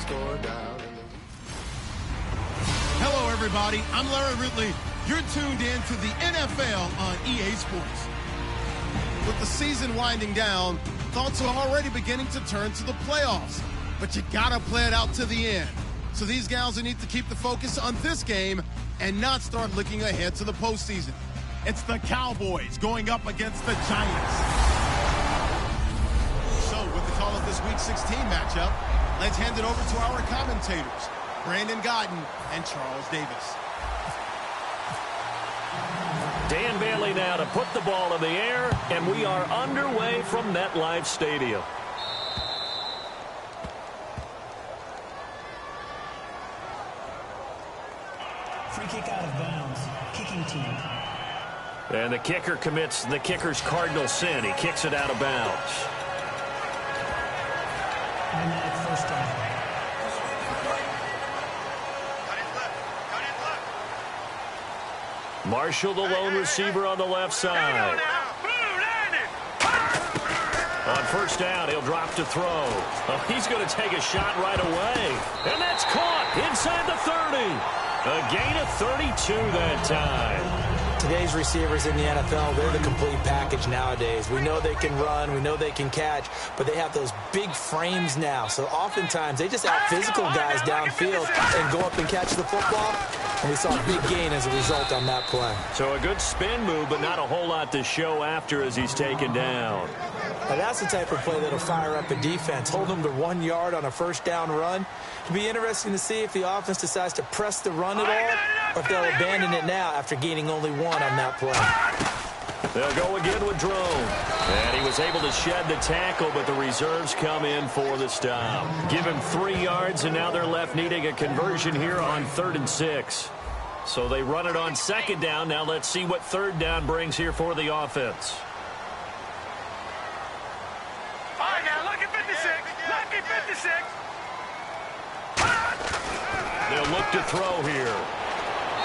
score down in the... Hello, everybody. I'm Larry Ridley. You're tuned in to the NFL on EA Sports. With the season winding down, thoughts are already beginning to turn to the playoffs. But you gotta play it out to the end. So these gals need to keep the focus on this game and not start looking ahead to the postseason. It's the Cowboys going up against the Giants. So with the call of this Week 16 matchup, let's hand it over to our commentators, Brandon Godden and Charles Davis. Dan Bailey now to put the ball in the air, and we are underway from MetLife Stadium. Free kick out of bounds. Kicking team. And the kicker commits the kicker's cardinal sin. He kicks it out of bounds. Automatic first down. Marshall, the lone receiver on the left side. On first down, he'll drop to throw. Oh, he's going to take a shot right away. And that's caught inside the 30. A gain of 32 that time. Today's receivers in the NFL, they're the complete package nowadays. We know they can run, we know they can catch, but they have those big frames now. So oftentimes they just out-physical guys downfield and go up and catch the football. And we saw a big gain as a result on that play. So a good spin move, but not a whole lot to show after as he's taken down. Now that's the type of play that'll fire up a defense. Hold them to 1 yard on a first down run. It'll be interesting to see if the offense decides to press the run at all, or if they'll abandon it now after gaining only one on that play. They'll go again with Drone. And he was able to shed the tackle, but the reserves come in for the stop. Give him 3 yards, and now they're left needing a conversion here on 3rd and 6. So they run it on 2nd down. Now let's see what 3rd down brings here for the offense. All right, now look at 56. Look at 56. They'll look to throw here.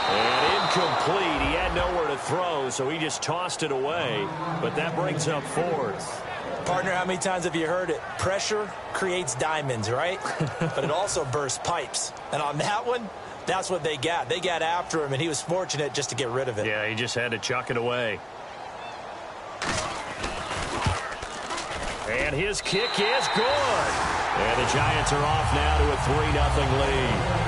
And incomplete. He had nowhere to throw, so he just tossed it away. But that brings up 4th. Partner, how many times have you heard it? Pressure creates diamonds, right? But it also bursts pipes. And on that one, that's what they got. They got after him, and he was fortunate just to get rid of it. Yeah, he just had to chuck it away. And his kick is good. And the Giants are off now to a 3-0 lead.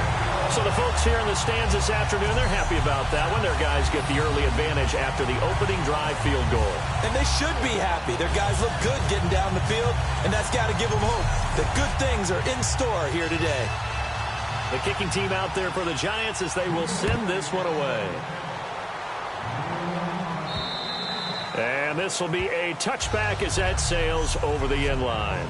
So the folks here in the stands this afternoon, they're happy about that one. Their guys get the early advantage after the opening drive field goal. And they should be happy. Their guys look good getting down the field, and that's got to give them hope that good things are in store here today. The kicking team out there for the Giants as they will send this one away. And this will be a touchback as that sails over the end line.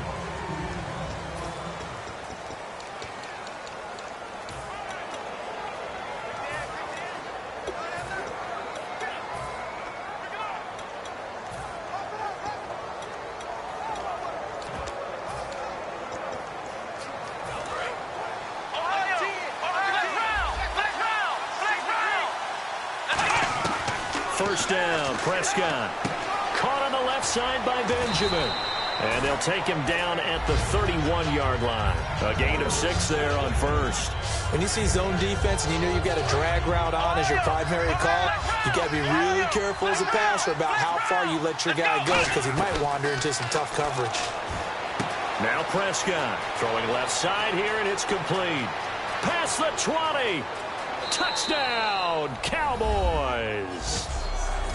First down, Prescott. Caught on the left side by Benjamin. And they'll take him down at the 31-yard line. A gain of 6 there on first. When you see zone defense and you know you've got a drag route on as your primary call, you've got to be really careful as a passer about how far you let your guy go because he might wander into some tough coverage. Now Prescott throwing left side here, and it's complete. Past the 20. Touchdown, Cowboys.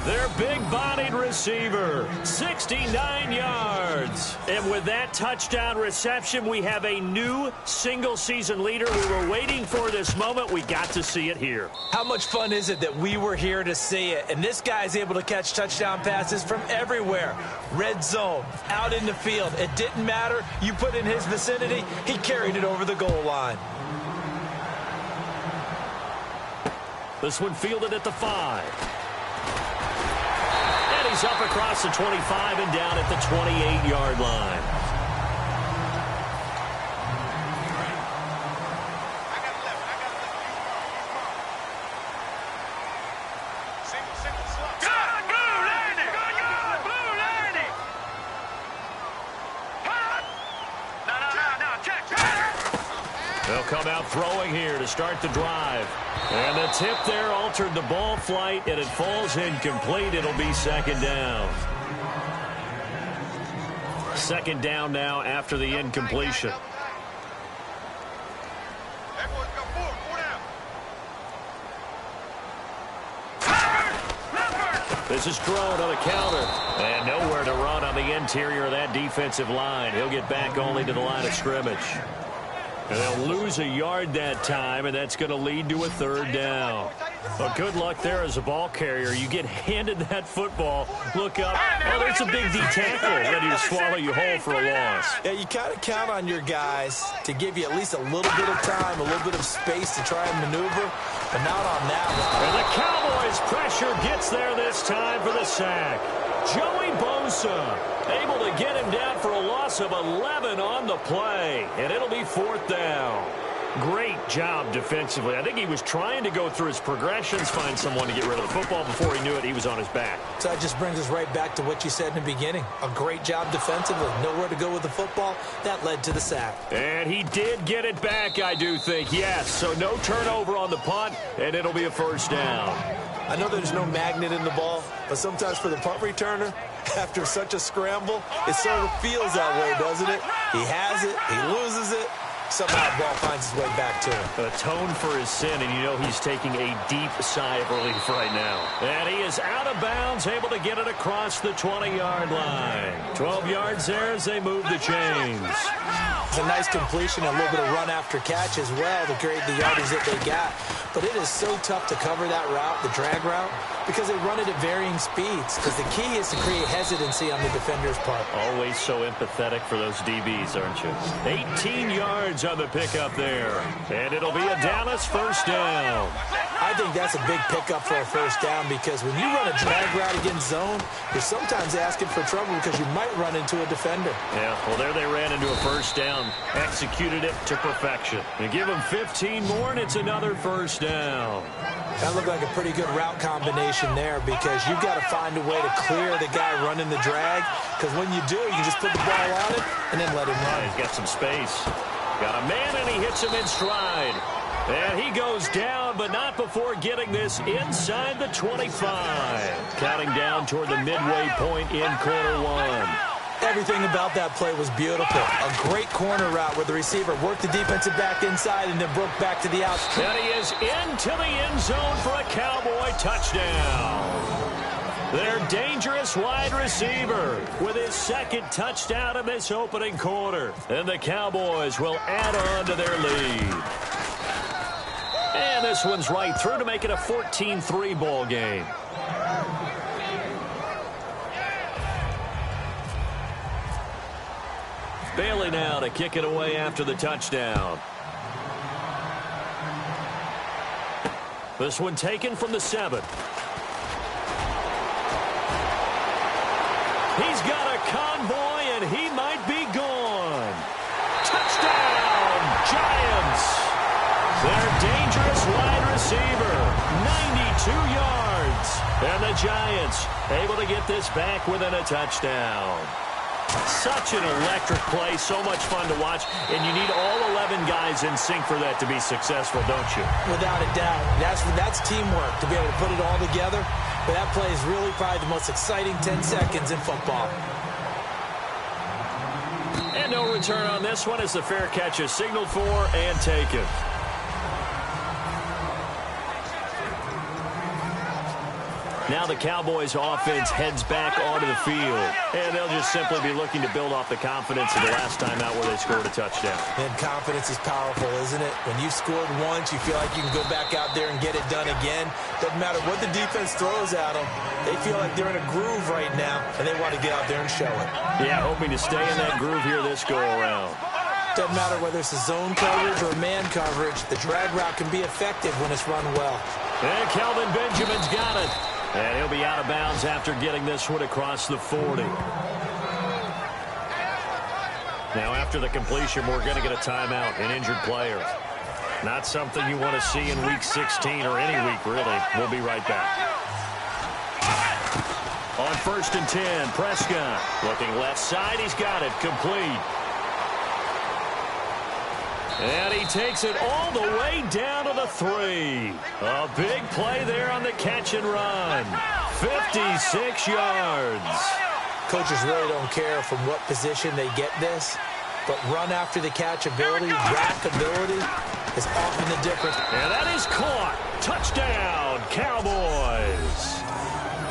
Their big-bodied receiver, 69 yards. And with that touchdown reception, we have a new single-season leader. We were waiting for this moment. We got to see it here. How much fun is it that we were here to see it? And this guy's able to catch touchdown passes from everywhere. Red zone, out in the field. It didn't matter. You put in his vicinity, he carried it over the goal line. This one fielded at the 5. And he's up across the 25 and down at the 28-yard line. They'll come out throwing here to start the drive. And the tip there altered the ball flight, and it falls incomplete. It'll be second down. Second down now after the incompletion. This is thrown on the counter. And nowhere to run on the interior of that defensive line. He'll get back only to the line of scrimmage. And they'll lose a yard that time, and that's going to lead to a third down. Well, good luck there as a ball carrier. You get handed that football, look up, oh, there's a big D tackle ready to swallow you whole for a loss. Yeah, you kind of count on your guys to give you at least a little bit of time, a little bit of space to try and maneuver, but not on that one. And the Cowboys' pressure gets there this time for the sack. Joey Bosa able to get him down for a loss of 11 on the play, and it'll be fourth down. Great job defensively. I think he was trying to go through his progressions, find someone to get rid of the football. Before he knew it, he was on his back. So that just brings us right back to what you said in the beginning. A great job defensively. Nowhere to go with the football. That led to the sack. And he did get it back, I do think. Yes, so no turnover on the punt, and it'll be a first down. I know there's no magnet in the ball, but sometimes for the punt returner, after such a scramble, it sort of feels that way, doesn't it? He has it, he loses it, somehow the ball finds its way back to him. Atone for his sin, and you know he's taking a deep sigh of relief right now. And he is out of bounds, able to get it across the 20-yard line. 12 yards there as they move the chains. It's a nice completion, a little bit of run after catch as well to create the yardage that they got. But it is so tough to cover that route, the drag route, because they run it at varying speeds. Because the key is to create hesitancy on the defender's part. Always so empathetic for those DBs, aren't you? 18 yards on the pickup there. And it'll be a Dallas first down. I think that's a big pickup for a first down because when you run a drag route against zone, you're sometimes asking for trouble because you might run into a defender. Yeah, well, there they ran into a first down. Executed it to perfection. And give them 15 more, and it's another first down. That looked like a pretty good route combination there because you've got to find a way to clear the guy running the drag because when you do, you just put the ball on it and then let him run. He's got some space. Got a man, and he hits him in stride. And he goes down, but not before getting this inside the 25. Counting down toward the midway point in quarter one. Everything about that play was beautiful. A great corner route where the receiver worked the defensive back inside and then broke back to the outside. And he is into the end zone for a Cowboy touchdown. Their dangerous wide receiver with his second touchdown in this opening quarter. And the Cowboys will add on to their lead. And this one's right through to make it a 14-3 ball game. Bailey now to kick it away after the touchdown. This one taken from the 7. He's got a convoy, and he might be gone. Touchdown, Giants. Their dangerous wide receiver, 92 yards. And the Giants able to get this back within a touchdown. Such an electric play, so much fun to watch, and you need all 11 guys in sync for that to be successful, don't you? Without a doubt. That's teamwork, to be able to put it all together. But that play is really probably the most exciting 10 seconds in football. And no return on this one as the fair catch is signaled for and taken. Now the Cowboys offense heads back onto the field. And they'll just simply be looking to build off the confidence of the last time out where they scored a touchdown. And confidence is powerful, isn't it? When you've scored once, you feel like you can go back out there and get it done again. Doesn't matter what the defense throws at them. They feel like they're in a groove right now, and they want to get out there and show it. Yeah, hoping to stay in that groove here this go-around. Doesn't matter whether it's a zone coverage or man coverage. The drag route can be effective when it's run well. And Kelvin Benjamin's got it. And he'll be out of bounds after getting this one across the 40. Now, after the completion, we're going to get a timeout, an injured player. Not something you want to see in Week 16 or any week, really. We'll be right back. On 1st and 10, Prescott looking left side. He's got it complete. And he takes it all the way down to the 3. A big play there on the catch and run. 56 yards. Coaches really don't care from what position they get this, but run after the catch ability, rack ability is often the difference. And that is caught. Touchdown, Cowboys.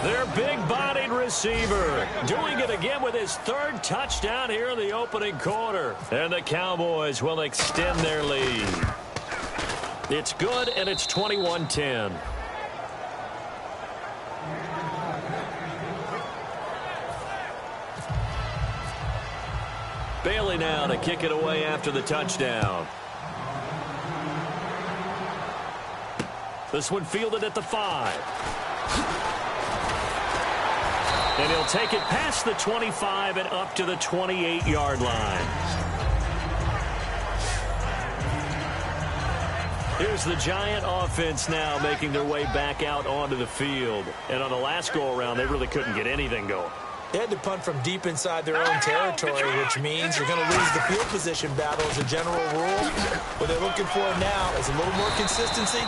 Their big-bodied receiver doing it again with his 3rd touchdown here in the opening quarter. And the Cowboys will extend their lead. It's good, and it's 21-10. Bailey now to kick it away after the touchdown. This one fielded at the 5. And he'll take it past the 25 and up to the 28-yard line. Here's the Giant offense now making their way back out onto the field. And on the last go-around, they really couldn't get anything going. They had to punt from deep inside their own territory, which means you're going to lose the field position battle as a general rule. What they're looking for now is a little more consistency,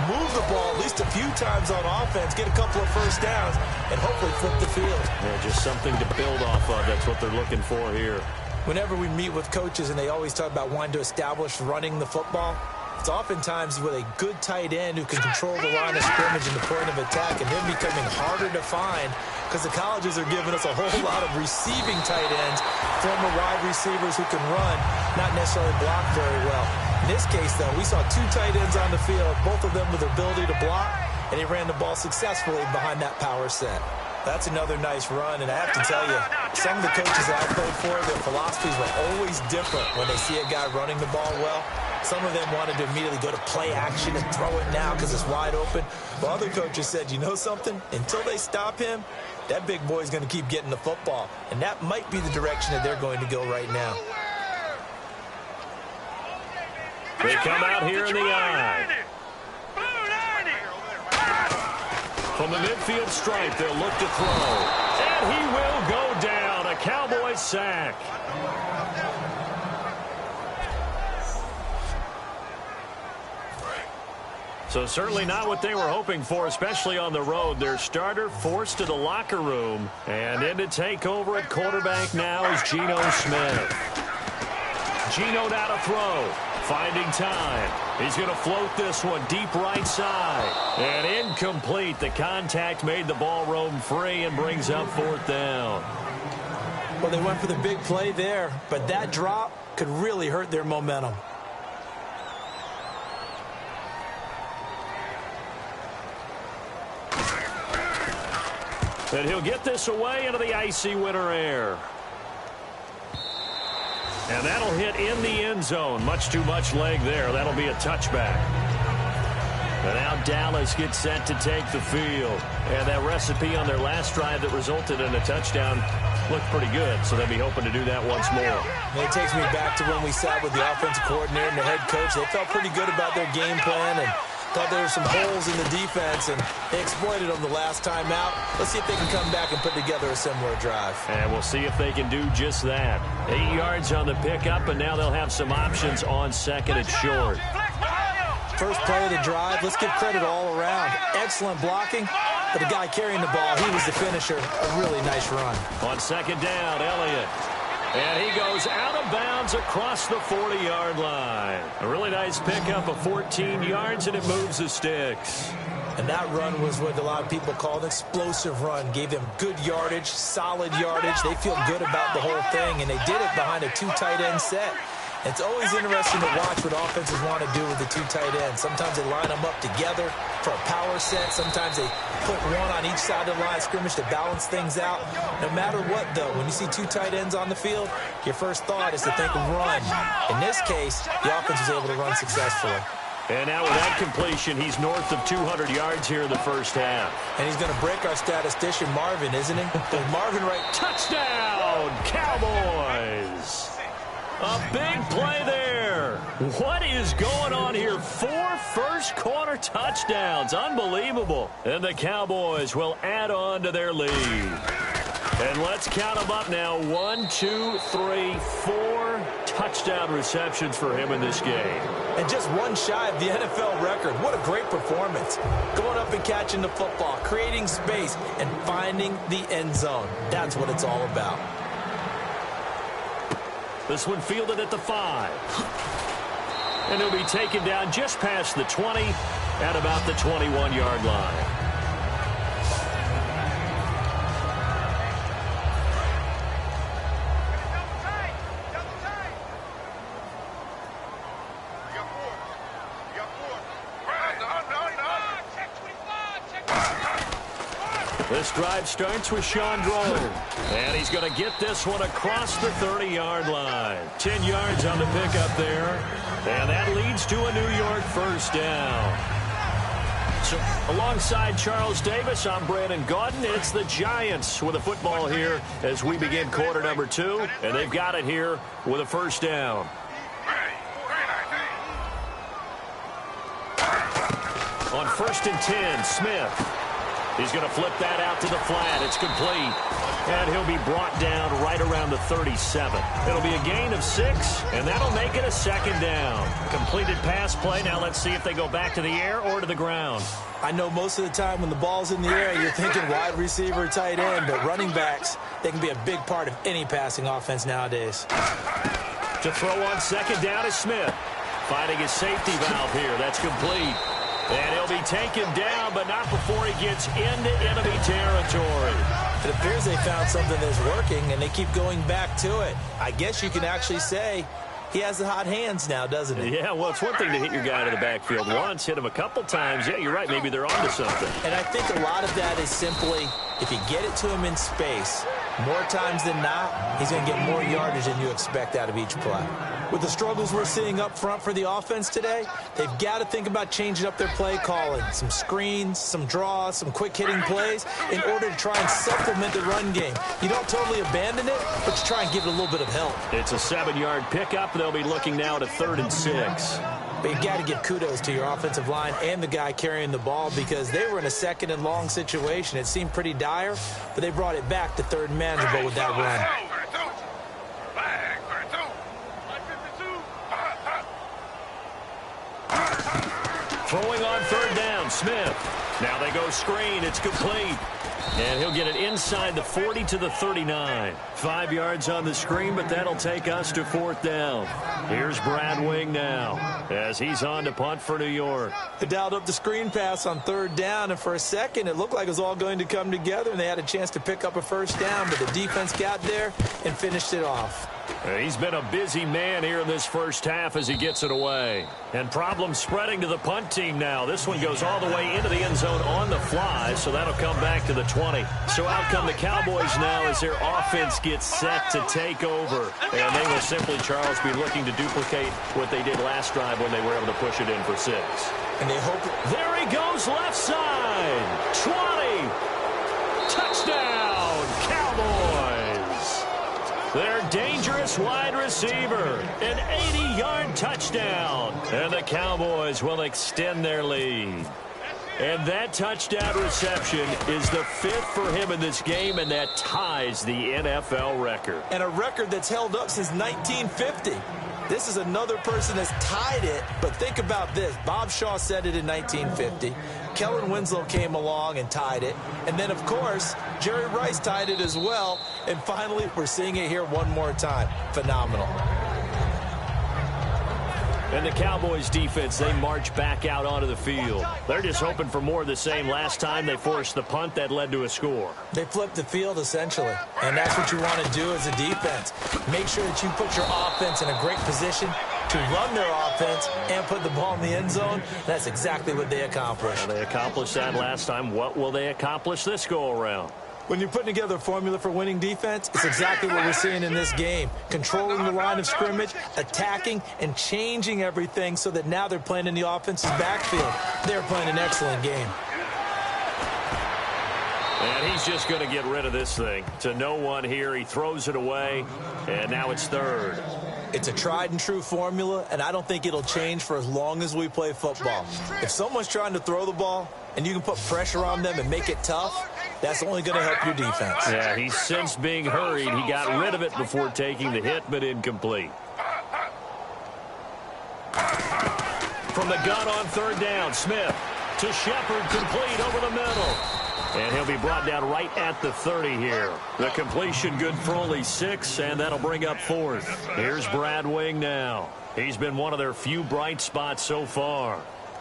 move the ball at least a few times on offense, get a couple of first downs, and hopefully flip the field. Yeah, just something to build off of. That's what they're looking for here. Whenever we meet with coaches and they always talk about wanting to establish running the football, it's oftentimes with a good tight end who can control the line of scrimmage and the point of attack, and they're becoming harder to find because the colleges are giving us a whole lot of receiving tight ends, former wide receivers who can run, not necessarily block very well. In this case, though, we saw 2 tight ends on the field, both of them with the ability to block, and he ran the ball successfully behind that power set. That's another nice run, and I have to tell you, some of the coaches that I played for, their philosophies were always different when they see a guy running the ball well. Some of them wanted to immediately go to play action and throw it now because it's wide open. While other coaches said, you know something? Until they stop him, that big boy's going to keep getting the football. And that might be the direction that they're going to go right now. They come out here in the eye. From the midfield stripe, they'll look to throw. And he will go down. A Cowboys sack. So certainly not what they were hoping for, especially on the road. Their starter forced to the locker room. And in to take over at quarterback now is Geno Smith. Geno now to throw. Finding time. He's going to float this one deep right side. And incomplete. The contact made the ball roam free and brings up 4th down. Well, they went for the big play there, but that drop could really hurt their momentum. And he'll get this away into the icy winter air. And that'll hit in the end zone. Much too much leg there. That'll be a touchback. And now Dallas gets set to take the field. And that recipe on their last drive that resulted in a touchdown looked pretty good. So they'll be hoping to do that once more. And it takes me back to when we sat with the offensive coordinator and the head coach. They felt pretty good about their game plan and thought there were some holes in the defense, and they exploited them the last time out. Let's see if they can come back and put together a similar drive. And we'll see if they can do just that. 8 yards on the pickup, and now they'll have some options on 2nd and short. First play of the drive, let's give credit all around. Excellent blocking, but the guy carrying the ball, he was the finisher. A really nice run. On 2nd down, Elliott. And he goes out of bounds across the 40-yard line. A really nice pickup of 14 yards, and it moves the sticks. And that run was what a lot of people call an explosive run. Gave them good yardage, solid yardage. They feel good about the whole thing, and they did it behind a 2 tight end set. It's always interesting to watch what offenses want to do with the 2 tight ends. Sometimes they line them up together for a power set. Sometimes they put one on each side of the line of scrimmage to balance things out. No matter what, though, when you see 2 tight ends on the field, your first thought is to think of run. In this case, the offense was able to run successfully. And now with that completion, he's north of 200 yards here in the first half. And he's going to break our statistician, Marvin, isn't he? Marvin right. Touchdown, Cowboys. A big play there. What is going on here? 4 first-quarter touchdowns. Unbelievable. And the Cowboys will add on to their lead. And let's count them up now. 1, 2, 3, 4 touchdown receptions for him in this game. And just one shy of the NFL record. What a great performance. Going up and catching the football, creating space, and finding the end zone. That's what it's all about. This one fielded at the 5. And he'll be taken down just past the 20 at about the 21-yard line. This drive starts with Sean Drone. And he's going to get this one across the 30-yard line. 10 yards on the pickup there. And that leads to a New York first down. So alongside Charles Davis, I'm Brandon Gaudin. It's the Giants with a football here as we begin quarter number 2. And they've got it here with a first down. On 1st and 10, Smith. He's going to flip that out to the flat. It's complete. And he'll be brought down right around the 37. It'll be a gain of 6, and that'll make it a second down. Completed pass play. Now let's see if they go back to the air or to the ground. I know most of the time when the ball's in the air, you're thinking wide receiver, tight end, but running backs, they can be a big part of any passing offense nowadays. To throw on second down is Smith. Finding his safety valve here. That's complete. And he'll be taken down, but not before he gets into enemy territory. It appears they found something that's working, and they keep going back to it. I guess you can actually say he has the hot hands now, doesn't he? Yeah, well, it's one thing to hit your guy to the backfield once, hit him a couple times. Yeah, you're right. Maybe they're onto something. And I think a lot of that is simply if you get it to him in space, more times than not, he's going to get more yardage than you expect out of each play. With the struggles we're seeing up front for the offense today, they've got to think about changing up their play calling. Some screens, some draws, some quick-hitting plays in order to try and supplement the run game. You don't totally abandon it, but you try and give it a little bit of help. It's a 7-yard pickup. They'll be looking now at a 3rd and 6. But you've got to give kudos to your offensive line and the guy carrying the ball because they were in a 2nd and long situation. It seemed pretty dire, but they brought it back to 3rd and manageable with that run. Throwing on 3rd down, Smith. Now they go screen. It's complete. And he'll get it inside the 40 to the 39. 5 yards on the screen, but that'll take us to 4th down. Here's Brad Wing now as he's on to punt for New York. They dialed up the screen pass on 3rd down, and for a second it looked like it was all going to come together, and they had a chance to pick up a first down, but the defense got there and finished it off. He's been a busy man here in this first half as he gets it away. And problems spreading to the punt team now. This one goes all the way into the end zone on the fly, so that'll come back to the 20. So out come the Cowboys now as their offense gets set to take over. And they will simply, Charles, be looking to duplicate what they did last drive when they were able to push it in for 6. And they hope... There he goes, left side. 20. Touchdown, Cowboys. Their dangerous wide receiver, an 80-yard touchdown. And the Cowboys will extend their lead. And that touchdown reception is the 5th for him in this game, and that ties the NFL record. And a record that's held up since 1950. This is another person that's tied it, but think about this. Bob Shaw said it in 1950. Kellen Winslow came along and tied it. And then, of course, Jerry Rice tied it as well. And finally, we're seeing it here one more time. Phenomenal. And the Cowboys defense, they march back out onto the field. They're just hoping for more of the same. Last time they forced the punt that led to a score. They flipped the field, essentially. And that's what you want to do as a defense. Make sure that you put your offense in a great position to run their offense and put the ball in the end zone. That's exactly what they accomplished. Well, they accomplished that last time. What will they accomplish this go-around? When you're putting together a formula for winning defense, it's exactly what we're seeing in this game. Controlling the line of scrimmage, attacking, and changing everything so that now they're playing in the offense's backfield. They're playing an excellent game. And he's just going to get rid of this thing. To no one here. He throws it away, and now it's 3rd. It's a tried-and-true formula, and I don't think it'll change for as long as we play football. If someone's trying to throw the ball, and you can put pressure on them and make it tough, that's only going to help your defense. Yeah, he's since being hurried. He got rid of it before taking the hit, but incomplete. From the gun on third down, Smith to Shepard, complete over the middle. And he'll be brought down right at the 30 here. The completion good for only 6, and that'll bring up 4th. Here's Brad Wing now. He's been one of their few bright spots so far.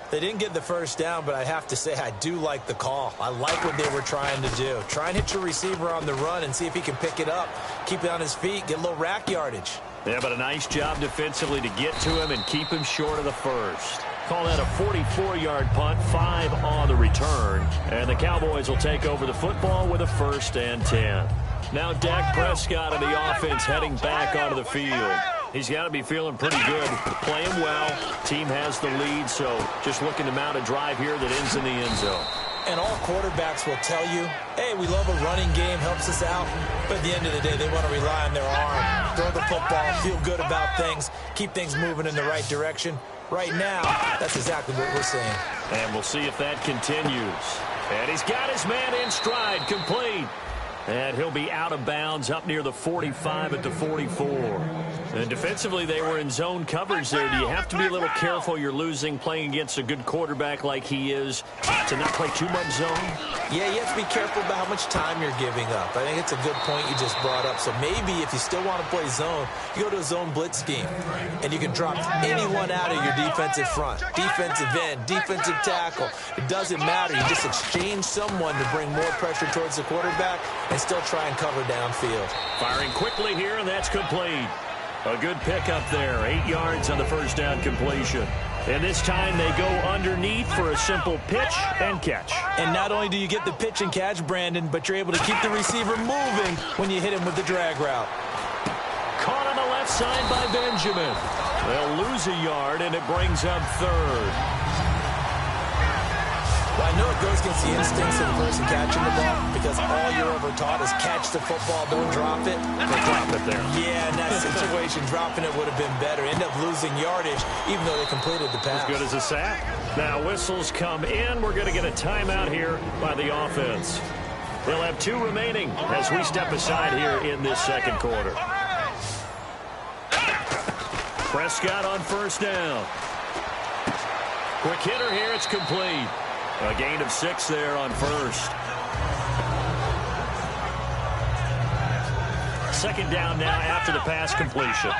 They didn't get the first down, but I have to say I do like the call. I like what they were trying to do. Try and hit your receiver on the run and see if he can pick it up. Keep it on his feet, get a little rack yardage. Yeah, but a nice job defensively to get to him and keep him short of the first. Call that a 44-yard punt, 5 on the return. And the Cowboys will take over the football with a 1st and 10. Now Dak Prescott and the offense heading back onto the field. He's got to be feeling pretty good, playing well. Team has the lead, so just looking to mount a drive here that ends in the end zone. And all quarterbacks will tell you, hey, we love a running game, helps us out. But at the end of the day, they want to rely on their arm, throw the football, feel good about things, keep things moving in the right direction. Right now, that's exactly what we're seeing. And we'll see if that continues. And he's got his man in stride, complete. And he'll be out of bounds up near the 45 at the 44. And defensively, they were in zone coverage there. Do you have to be a little careful you're losing playing against a good quarterback like he is to not play too much zone? Yeah, you have to be careful about how much time you're giving up. I think it's a good point you just brought up. So maybe if you still want to play zone, you go to a zone blitz scheme. And you can drop anyone out of your defensive front. Defensive end, defensive tackle. It doesn't matter. You just exchange someone to bring more pressure towards the quarterback and still try and cover downfield. Firing quickly here, and that's complete. A good pickup there. 8 yards on the first down completion. And this time they go underneath for a simple pitch and catch. And not only do you get the pitch and catch, Brandon, but you're able to keep the receiver moving when you hit him with the drag route. Caught on the left side by Benjamin. They'll lose a yard, and it brings up 3rd. Well, I know it goes against the instincts of the person catching the ball because all you're ever taught is catch the football, don't drop it. They drop it there. Yeah, in that situation, dropping it would have been better. End up losing yardage, even though they completed the pass. As good as a sack. Now whistles come in. We're going to get a timeout here by the offense. They'll have 2 remaining as we step aside here in this second quarter. Prescott on first down. Quick hitter here. It's complete. A gain of 6 there on first. Second down now after the pass completion.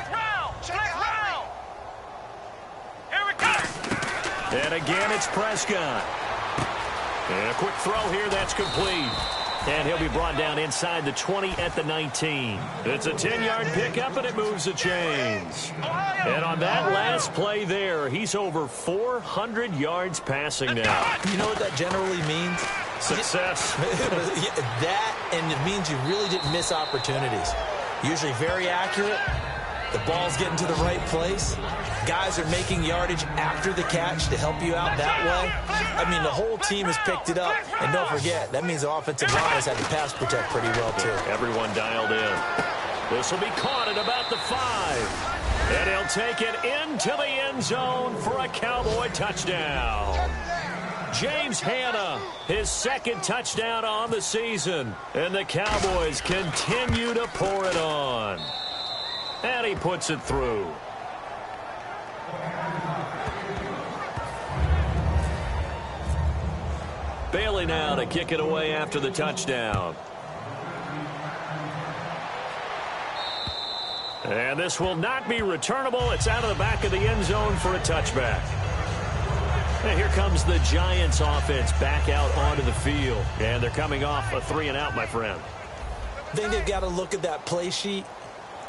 And again, it's Prescott. And a quick throw here. That's complete. And he'll be brought down inside the 20 at the 19. It's a 10-yard pickup, and it moves the chains. And on that last play there, he's over 400 yards passing now. You know what that generally means? Success. That, and it means you really didn't miss opportunities. Usually very accurate. The ball's getting to the right place. Guys are making yardage after the catch to help you out that way. I mean, the whole team has picked it up. And don't forget, that means the offensive line has had to pass protect pretty well, too. Everyone dialed in. This will be caught at about the 5. And he'll take it into the end zone for a Cowboy touchdown. James Hanna, his 2nd touchdown on the season. And the Cowboys continue to pour it on. And he puts it through. Bailey now to kick it away after the touchdown. And this will not be returnable. It's out of the back of the end zone for a touchback. And here comes the Giants offense back out onto the field. And they're coming off a 3-and-out, my friend. I think they've got to look at that play sheet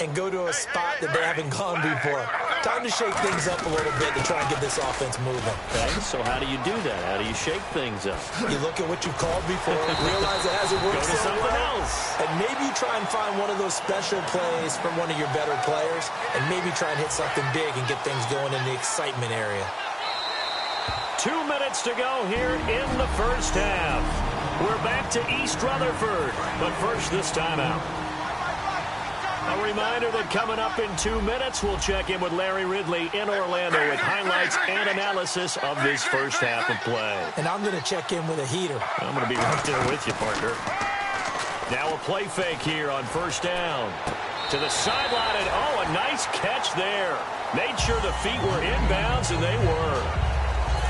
and go to a spot that they haven't gone before. Time to shake things up a little bit to try and get this offense moving. Okay, so how do you do that? How do you shake things up? You look at what you've called before, realize it hasn't worked Go to so something well, else. and maybe you try and find one of those special plays from one of your better players, and maybe try and hit something big and get things going in the excitement area. 2 minutes to go here in the first half. We're back to East Rutherford, but first this timeout. A reminder that coming up in 2 minutes, we'll check in with Larry Ridley in Orlando with highlights and analysis of this first half of play. And I'm going to check in with a heater. I'm going to be right there with you, partner. Now a play fake here on first down. To the sideline, and oh, a nice catch there. Made sure the feet were inbounds, and they were.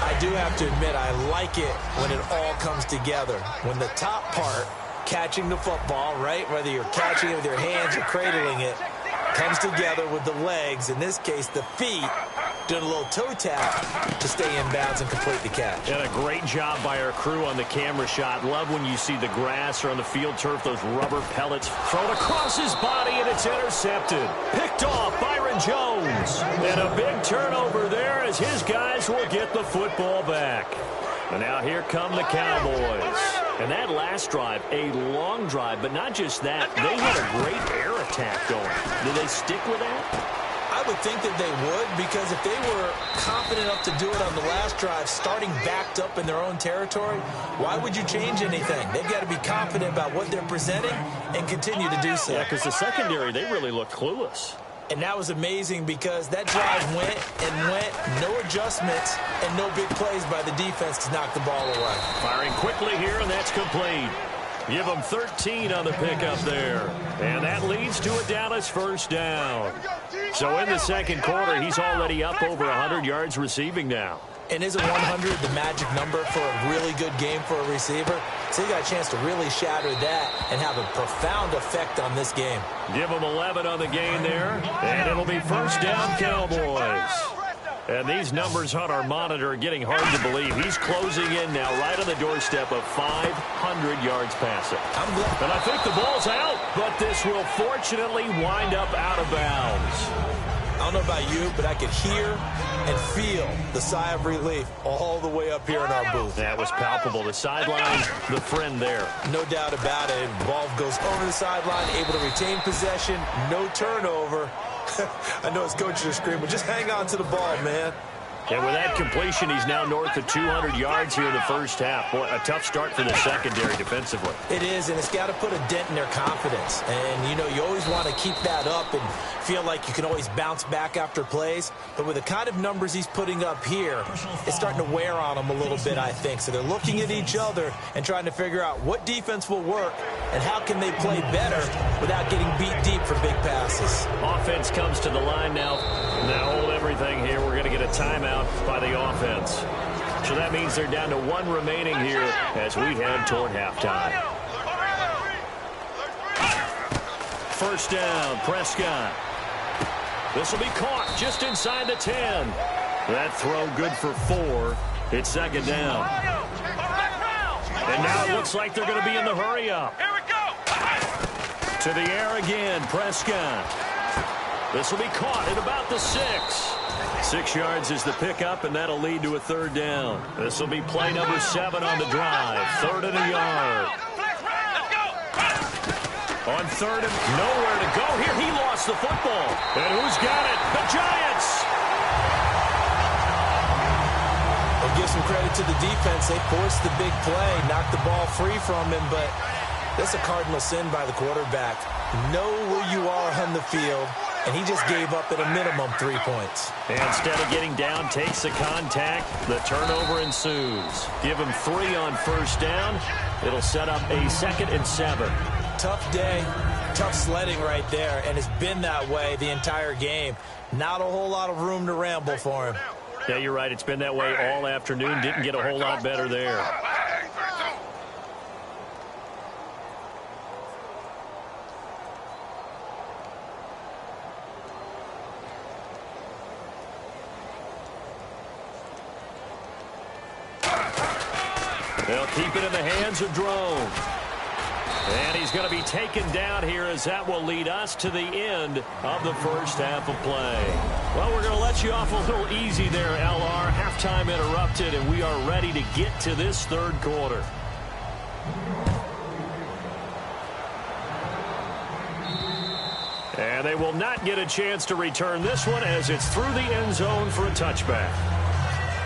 I do have to admit, I like it when it all comes together. When the top part, catching the football, right, whether you're catching it with your hands or cradling it, comes together with the legs, in this case the feet, doing a little toe tap to stay in bounds and complete the catch. And a great job by our crew on the camera shot. Love when you see the grass or on the field turf, those rubber pellets thrown across his body, and it's intercepted. Picked off Byron Jones. And a big turnover there as his guys will get the football back. And now here come the Cowboys. And that last drive, a long drive, but not just that. They had a great air attack going. Did they stick with that? I would think that they would, because if they were confident enough to do it on the last drive, starting backed up in their own territory, why would you change anything? They've got to be confident about what they're presenting and continue to do so. Yeah, because the secondary, they really look clueless. And that was amazing because that drive went and went, no adjustments, and no big plays by the defense to knock the ball away. Firing quickly here, and that's complete. Give them 13 on the pickup there. And that leads to a Dallas first down. So in the second quarter, he's already up over 100 yards receiving now. And isn't 100 the magic number for a really good game for a receiver? So he got a chance to really shatter that and have a profound effect on this game. Give him 11 on the gain there, and it'll be first down Cowboys. And these numbers on our monitor are getting hard to believe. He's closing in now right on the doorstep of 500 yards passing. And I think the ball's out, but this will fortunately wind up out of bounds. I don't know about you, but I could hear and feel the sigh of relief all the way up here in our booth. That was palpable. The sideline, the friend there. No doubt about it. Ball goes over the sideline, able to retain possession, no turnover. I know his coaches are screaming, just hang on to the ball, man. And with that completion, he's now north of 200 yards here in the first half. Boy, a tough start for the secondary defensively. It is, and it's got to put a dent in their confidence. And, you know, you always want to keep that up and feel like you can always bounce back after plays. But with the kind of numbers he's putting up here, it's starting to wear on them a little bit, I think. So they're looking at each other and trying to figure out what defense will work and how can they play better without getting beat deep for big passes. Offense comes to the line now. Now hold everything here. We're going to get a timeout by the offense. So that means they're down to one remaining here as we head toward halftime. First down, Prescott. This will be caught just inside the 10. That throw good for 4. It's second down. And now it looks like they're going to be in the hurry-up. Here we go. To the air again, Prescott. This will be caught at about the 6. 6 yards is the pickup, and that'll lead to a third down. This will be play number 7 on the drive. 3rd and a yard. On 3rd and nowhere to go here. He lost the football. And who's got it? The Giants. We'll give some credit to the defense. They forced the big play, knocked the ball free from him, but that's a cardinal sin by the quarterback. Know where you are on the field. And he just gave up at a minimum 3 points. And instead of getting down, takes the contact. The turnover ensues. Give him 3 on first down. It'll set up a 2nd and 7. Tough day, tough sledding right there, and it's been that way the entire game. Not a whole lot of room to ramble for him. Yeah, you're right. It's been that way all afternoon. Didn't get a whole lot better there. They'll keep it in the hands of Drone. And he's going to be taken down here as that will lead us to the end of the first half of play. Well, we're going to let you off a little easy there, LR. Halftime interrupted, and we are ready to get to this third quarter. And they will not get a chance to return this one as it's through the end zone for a touchback.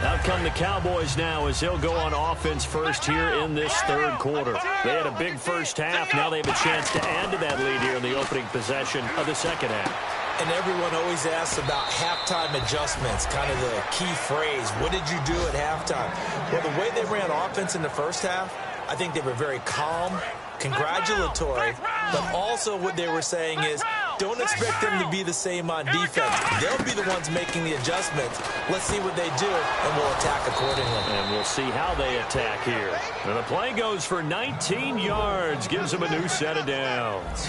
Out come the Cowboys now as they'll go on offense first here in this third quarter. They had a big first half. Now they have a chance to add to that lead here in the opening possession of the second half. And everyone always asks about halftime adjustments, kind of the key phrase. What did you do at halftime? Well, the way they ran offense in the first half, I think they were very calm, congratulatory, but also what they were saying is, Don't expect them to be the same on defense. They'll be the ones making the adjustments. Let's see what they do, and we'll attack accordingly. And we'll see how they attack here. And the play goes for 19 yards, gives them a new set of downs.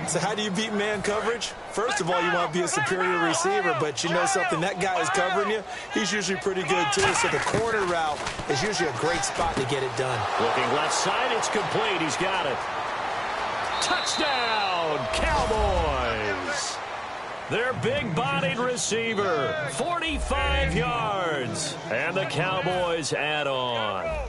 So how do you beat man coverage? First of all, you want to be a superior receiver, but you know something, that guy is covering you, he's usually pretty good too. So the corner route is usually a great spot to get it done. Looking left side, it's complete. He's got it. Touchdown, Cowboys. Their big-bodied receiver, 45 yards. And the Cowboys add on.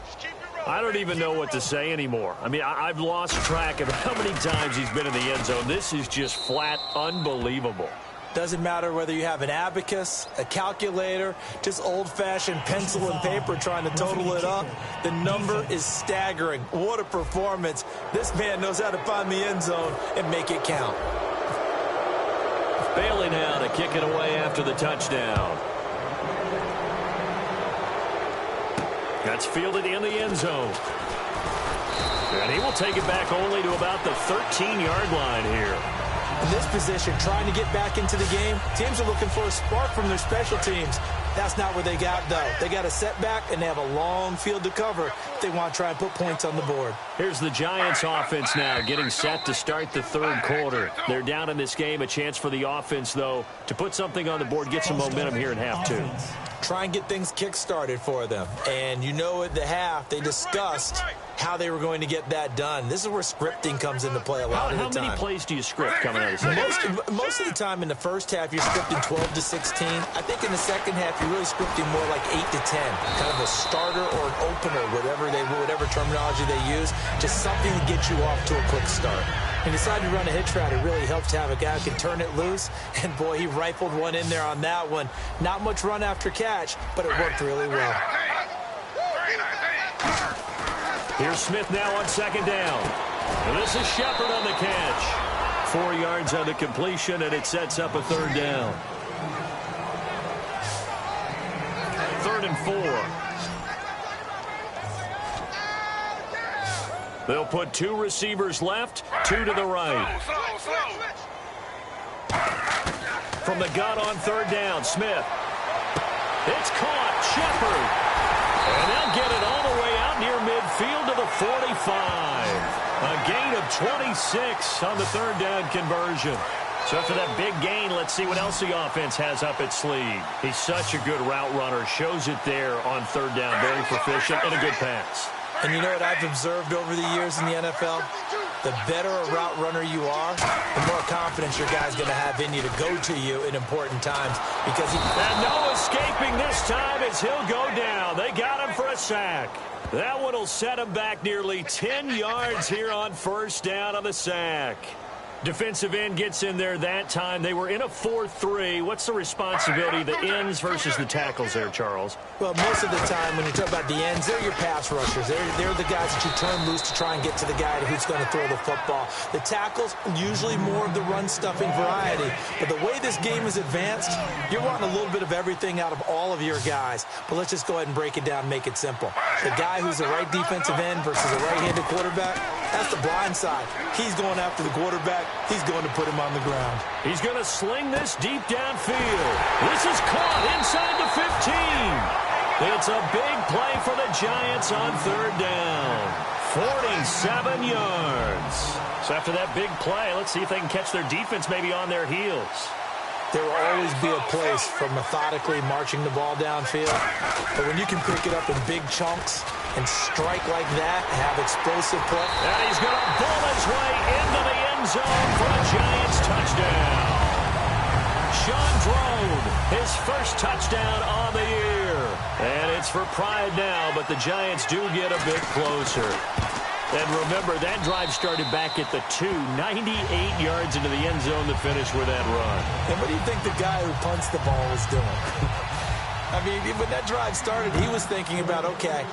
I don't even know what to say anymore. I mean, I've lost track of how many times he's been in the end zone. This is just flat unbelievable. Doesn't matter whether you have an abacus, a calculator, just old-fashioned pencil and paper trying to total it up. The number is staggering. What a performance. This man knows how to find the end zone and make it count. Bailey now to kick it away after the touchdown. That's fielded in the end zone. And he will take it back only to about the 13-yard line here. In this position, trying to get back into the game, teams are looking for a spark from their special teams. That's not where they got, though. They got a setback, and they have a long field to cover if they want to try and put points on the board. Here's the Giants offense now getting set to start the third quarter. They're down in this game. A chance for the offense, though, to put something on the board, get some momentum here in half two. Try and get things kick-started for them. And you know at the half, they discussed how they were going to get that done. This is where scripting comes into play a lot of the time. How many plays do you script coming out of the second? Most of the time in the first half, you're scripting 12 to 16. I think in the second half, you're really scripting more like 8 to 10. Kind of a starter or an opener, whatever terminology they use. Just something to get you off to a quick start. And decided to run a hitch route. It really helps to have a guy who can turn it loose. And, boy, he rifled one in there on that one. Not much run after catch, but it worked really well. Here's Smith now on second down. And this is Shepard on the catch. 4 yards on the completion, and it sets up a third down. 3rd and 4. They'll put 2 receivers left, 2 to the right. From the gun on third down, Smith. It's caught, Shepard. And they'll get it all the way out near midfield to the 45. A gain of 26 on the third down conversion. So after that big gain, let's see what else the offense has up its sleeve. He's such a good route runner. Shows it there on third down. Very proficient and a good pass. And you know what I've observed over the years in the NFL? The better a route runner you are, the more confidence your guy's going to have in you to go to you in important times. Because and no escaping this time as he'll go down. They got him for a sack. That one will set him back nearly 10 yards here on first down on the sack. Defensive end gets in there that time. They were in a 4-3. What's the responsibility, the ends versus the tackles there, Charles? Well, most of the time when you talk about the ends, they're your pass rushers. They're the guys that you turn loose to try and get to the guy who's going to throw the football. The tackles, usually more of the run-stuffing variety. But the way this game is advanced, you're wanting a little bit of everything out of all of your guys. But let's just go ahead and break it down and make it simple. The guy who's the right defensive end versus a right-handed quarterback, that's the blind side. He's going after the quarterback. He's going to put him on the ground. He's going to sling this deep downfield. This is caught inside the 15. It's a big play for the Giants on third down. 47 yards. So after that big play, let's see if they can catch their defense maybe on their heels. There will always be a place for methodically marching the ball downfield. But when you can pick it up in big chunks and strike like that, have explosive play. And he's going to bull his way into the end zone for a Giants touchdown. Sean Drone, his first touchdown on the year. And it's for pride now, but the Giants do get a bit closer. And remember, that drive started back at the 2, 98 yards into the end zone to finish with that run. And what do you think the guy who punts the ball was doing? I mean, when that drive started, he was thinking about, okay,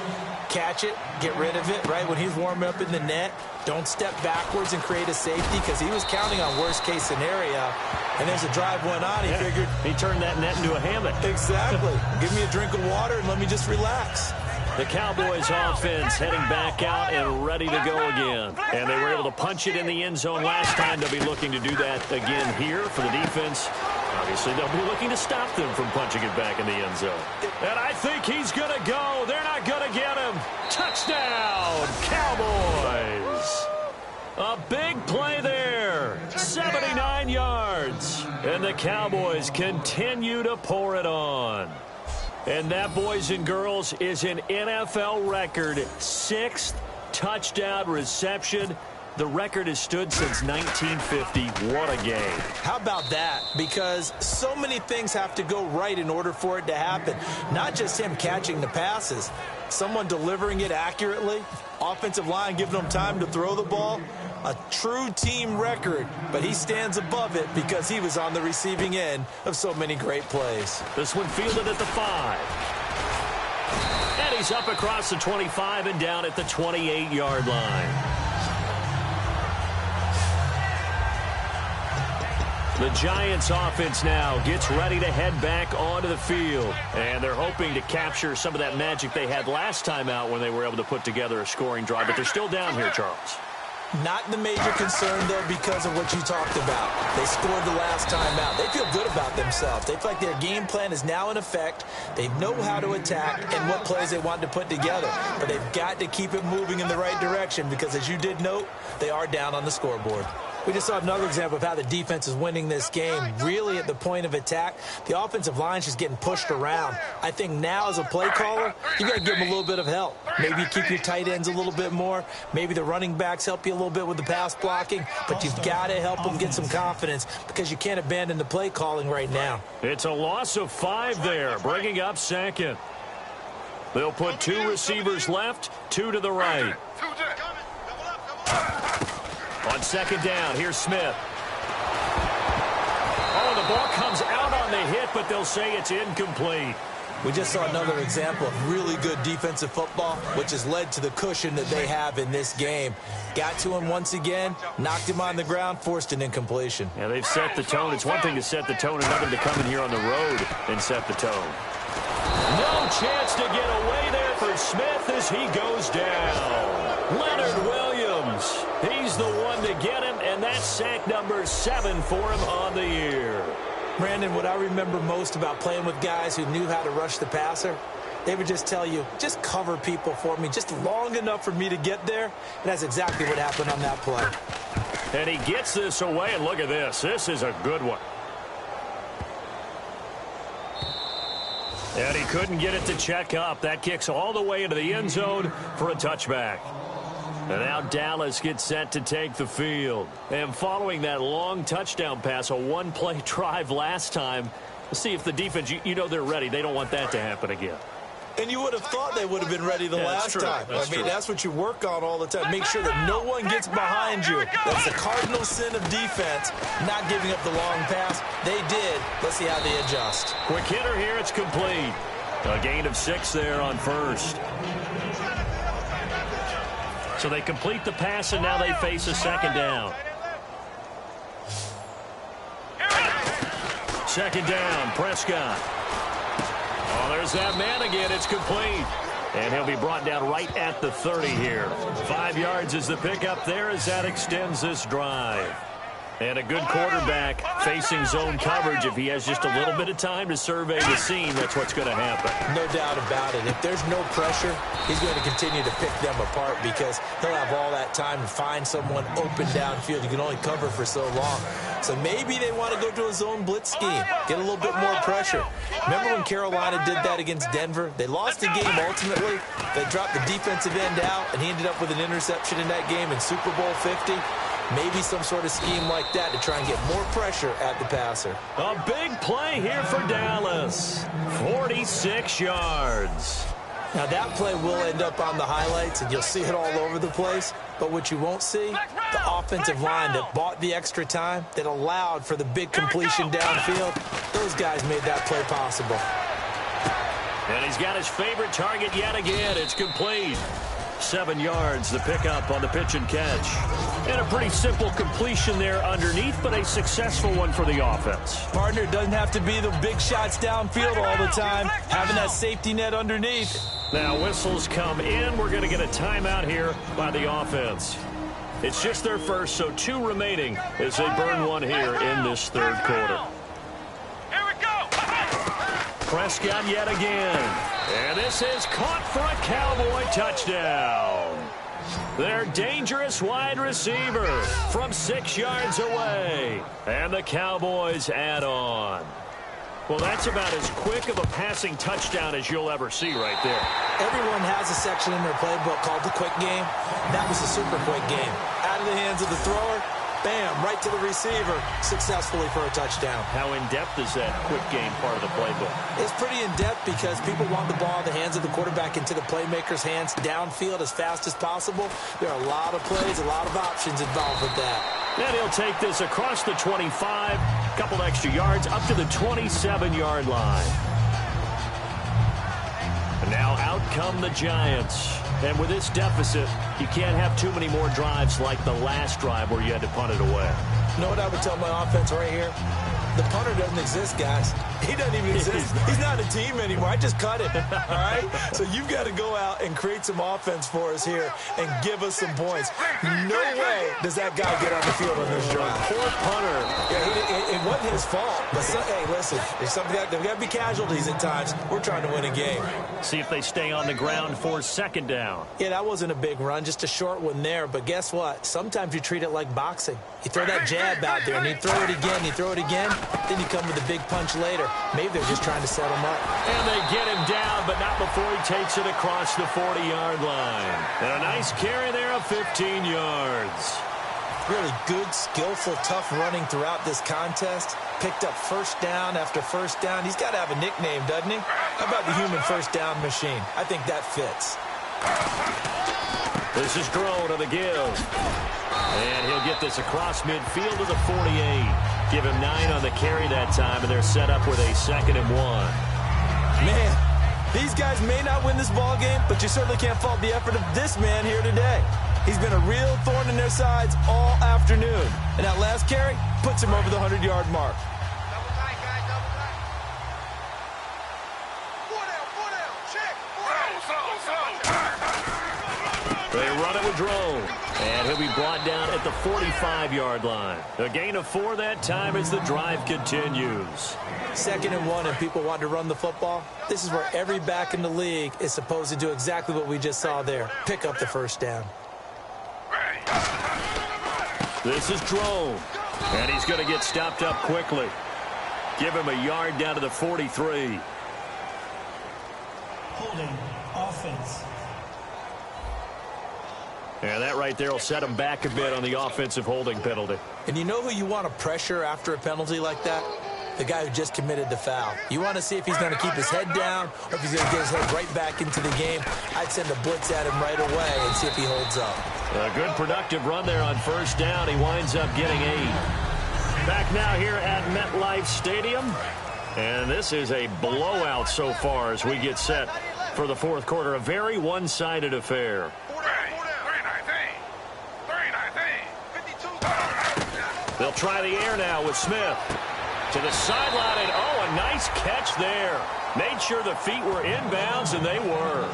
catch it, get rid of it, right? When he's warming up in the net, don't step backwards and create a safety because he was counting on worst-case scenario. And as the drive went on, he figured... He turned that net into a hammock. Exactly. Give me a drink of water and let me just relax. The Cowboys offense heading back out and ready to go again. And they were able to punch it in the end zone last time. They'll be looking to do that again here for the defense. Obviously, they'll be looking to stop them from punching it back in the end zone. And I think he's going to go. They're not going to get him. Touchdown, Cowboys. A big play there. 79 yards. And the Cowboys continue to pour it on. And that, boys and girls, is an NFL record 6th touchdown reception. The record has stood since 1950. What a game. How about that? Because so many things have to go right in order for it to happen. Not just him catching the passes, someone delivering it accurately, offensive line giving them time to throw the ball. A true team record, but he stands above it because he was on the receiving end of so many great plays. This one fielded at the 5. And he's up across the 25 and down at the 28-yard line. The Giants offense now gets ready to head back onto the field. And they're hoping to capture some of that magic they had last time out when they were able to put together a scoring drive. But they're still down here, Charles. Not the major concern, though, because of what you talked about. They scored the last time out. They feel good about themselves. They feel like their game plan is now in effect. They know how to attack and what plays they want to put together. But they've got to keep it moving in the right direction because, as you did note, they are down on the scoreboard. We just saw another example of how the defense is winning this game. Really, at the point of attack, the offensive line's just getting pushed around. I think now, as a play caller, you got to give them a little bit of help. Maybe keep your tight ends a little bit more. Maybe the running backs help you a little bit with the pass blocking. But you've got to help them get some confidence because you can't abandon the play calling right now. It's a loss of 5 there, bringing up second. They'll put 2 receivers left, 2 to the right. On second down, here's Smith. Oh, the ball comes out on the hit, but they'll say it's incomplete. We just saw another example of really good defensive football, which has led to the cushion that they have in this game. Got to him once again, knocked him on the ground, forced an incompletion. Yeah, they've set the tone. It's one thing to set the tone, another to come in here on the road and set the tone. No chance to get away there for Smith as he goes down. Leonard Williams, he's the one to get him, and that's sack number 7 for him on the year. Brandon, what I remember most about playing with guys who knew how to rush the passer, they would just tell you, just cover people for me, just long enough for me to get there. And that's exactly what happened on that play. And he gets this away, and look at this. This is a good one. And he couldn't get it to check up. That kicks all the way into the end zone for a touchback. And now Dallas gets set to take the field. And following that long touchdown pass, a one-play drive last time, let's see if the defense, you know they're ready. They don't want that to happen again. And you would have thought they would have been ready the last time. That's what you work on all the time. Make sure that no one gets behind you. That's the cardinal sin of defense, not giving up the long pass. They did. Let's see how they adjust. Quick hitter here. It's complete. A gain of 6 there on first. So they complete the pass, and now they face a second down. Second down, Prescott. Oh, there's that man again. It's complete. And he'll be brought down right at the 30 here. 5 yards is the pickup there as that extends this drive. And a good quarterback facing zone coverage. If he has just a little bit of time to survey the scene, that's what's going to happen. No doubt about it. If there's no pressure, he's going to continue to pick them apart because he'll have all that time to find someone open downfield. You can only cover for so long. So maybe they want to go to a zone blitz scheme, get a little bit more pressure. Remember when Carolina did that against Denver? They lost the game ultimately. They dropped the defensive end out, and he ended up with an interception in that game in Super Bowl 50. Maybe some sort of scheme like that to try and get more pressure at the passer. A big play here for Dallas. 46 yards. Now, that play will end up on the highlights, and you'll see it all over the place. But what you won't see, the offensive line that bought the extra time, that allowed for the big completion downfield, those guys made that play possible. And he's got his favorite target yet again. It's complete. 7 yards, the pickup on the pitch and catch. And a pretty simple completion there underneath, but a successful one for the offense. Partner, it doesn't have to be the big shots downfield all the time. Having that safety net underneath. Now whistles come in. We're going to get a timeout here by the offense. It's just their first, so 2 remaining as they burn one here in this third quarter. Here we go. Prescott yet again. And this is caught for a Cowboy touchdown. Their dangerous wide receiver from 6 yards away. And the Cowboys add on. Well, that's about as quick of a passing touchdown as you'll ever see right there. Everyone has a section in their playbook called the quick game. That was a super quick game. Out of the hands of the thrower, bam, right to the receiver, successfully for a touchdown. How in-depth is that quick game part of the playbook? It's pretty in-depth because people want the ball in the hands of the quarterback into the playmaker's hands downfield as fast as possible. There are a lot of plays, a lot of options involved with that. And he'll take this across the 25, a couple extra yards, up to the 27-yard line. And now out come the Giants. And with this deficit, you can't have too many more drives like the last drive where you had to punt it away. You know what I would tell my offense right here? The punter doesn't exist, guys. He doesn't even exist. He's not a team anymore. I just cut it, all right? So you've got to go out and create some offense for us here and give us some points. No way does that guy get on the field on this drive. Poor punter. Yeah, it wasn't his fault. But, hey, listen, there's got to be casualties at times. We're trying to win a game. See if they stay on the ground for 2nd down. Yeah, that wasn't a big run, just a short one there. But guess what? Sometimes you treat it like boxing. You throw that jab out there, and you throw it again, you throw it again, then you come with a big punch later. Maybe they're just trying to set him up. And they get him down, but not before he takes it across the 40-yard line. And a nice carry there of 15 yards. Really good, skillful, tough running throughout this contest. Picked up first down after first down. He's got to have a nickname, doesn't he? How about the human first down machine? I think that fits. This is Drone on the give. And he'll get this across midfield to the 48. Give him 9 on the carry that time, and they're set up with a 2nd and 1. Man, these guys may not win this ball game, but you certainly can't fault the effort of this man here today. He's been a real thorn in their sides all afternoon. And that last carry puts him over the 100-yard mark. Double tight, guys, double tight. 4 down, check. 4 down. They run it with Drone. And he'll be brought down at the 45-yard line. A gain of 4 that time as the drive continues. 2nd and 1, and people want to run the football. This is where every back in the league is supposed to do exactly what we just saw there. Pick up the first down. This is Drone. And he's going to get stopped up quickly. Give him a yard down to the 43. Holding offense. And that right there will set him back a bit on the offensive holding penalty. And you know who you want to pressure after a penalty like that? The guy who just committed the foul. You want to see if he's going to keep his head down or if he's going to get his head right back into the game. I'd send a blitz at him right away and see if he holds up. A good productive run there on first down. He winds up getting 8. Back now here at MetLife Stadium. And this is a blowout so far as we get set for the fourth quarter. A very one-sided affair. They'll try the air now with Smith. To the sideline, and oh, a nice catch there. Made sure the feet were inbounds, and they were.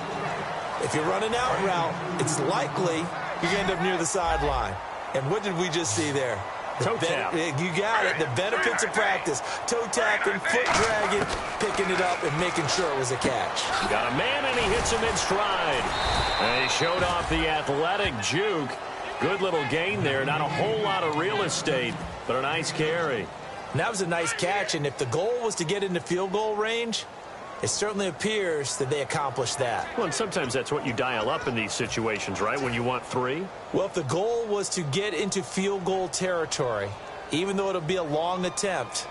If you're running out route, it's likely you're going to end up near the sideline. And what did we just see there? Toe tap. You got it. The benefits of practice. Toe tapping, foot dragging, picking it up, and making sure it was a catch. Got a man, and he hits him in stride. And he showed off the athletic juke. Good little gain there. Not a whole lot of real estate, but a nice carry. And that was a nice catch, and if the goal was to get into field goal range, it certainly appears that they accomplished that. Well, and sometimes that's what you dial up in these situations, right, when you want 3? Well, if the goal was to get into field goal territory, even though it'll be a long attempt,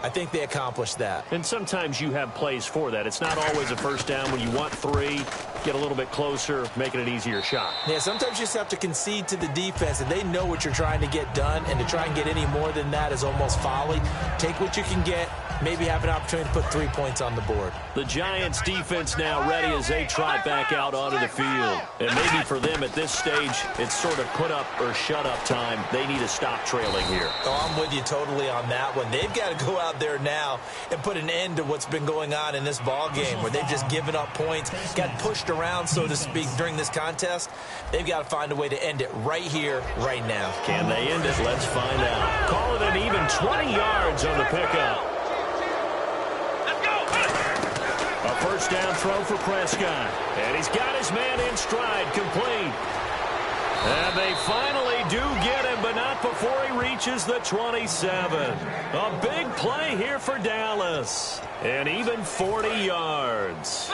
I think they accomplished that. And sometimes you have plays for that. It's not always a first down. When you want 3, get a little bit closer, making it an easier shot. Yeah, sometimes you just have to concede to the defense, and they know what you're trying to get done, and to try and get any more than that is almost folly. Take what you can get, maybe have an opportunity to put 3 points on the board. The Giants defense now ready as they trot back out onto the field. And maybe for them at this stage, it's sort of put up or shut up time. They need to stop trailing here. Oh, I'm with you totally on that one. They've got to go out there now and put an end to what's been going on in this ball game where they've just given up points, got pushed around, so to speak, during this contest. They've got to find a way to end it right here, right now. Can they end it? Let's find out. Call it an even 20 yards on the pickup. A first down throw for Prescott. And he's got his man in stride, complete. And they finally do get him, but not before he reaches the 27. A big play here for Dallas. And even 40 yards.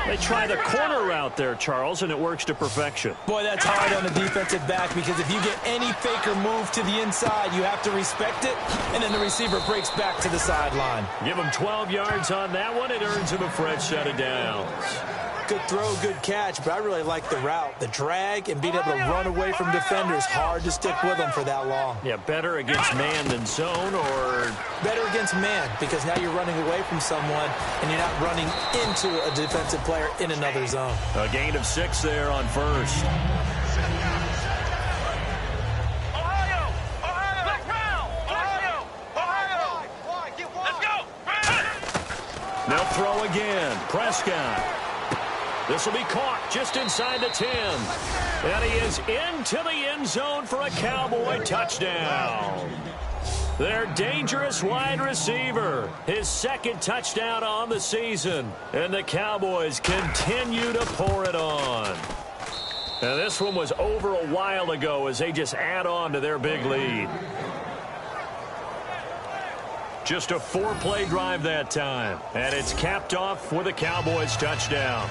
They try the corner route there, Charles, and it works to perfection. Boy, that's hard on the defensive back because if you get any fake or move to the inside, you have to respect it, and then the receiver breaks back to the sideline. Give him 12 yards on that one. It earns him a fresh set of downs. Good throw, good catch, but I really like the route. The drag and being able to run away from defenders, hard to stick with them for that long. Yeah, better against man than zone, or better against man because now you're running away from someone and you're not running into a defensive player in another zone. A gain of 6 there on first. They'll throw again. Prescott. This will be caught just inside the 10. And he is into the end zone for a Cowboy touchdown. Their dangerous wide receiver. His second touchdown on the season. And the Cowboys continue to pour it on. And this one was over a while ago as they just add on to their big lead. Just a 4-play drive that time. And it's capped off with a Cowboys touchdown.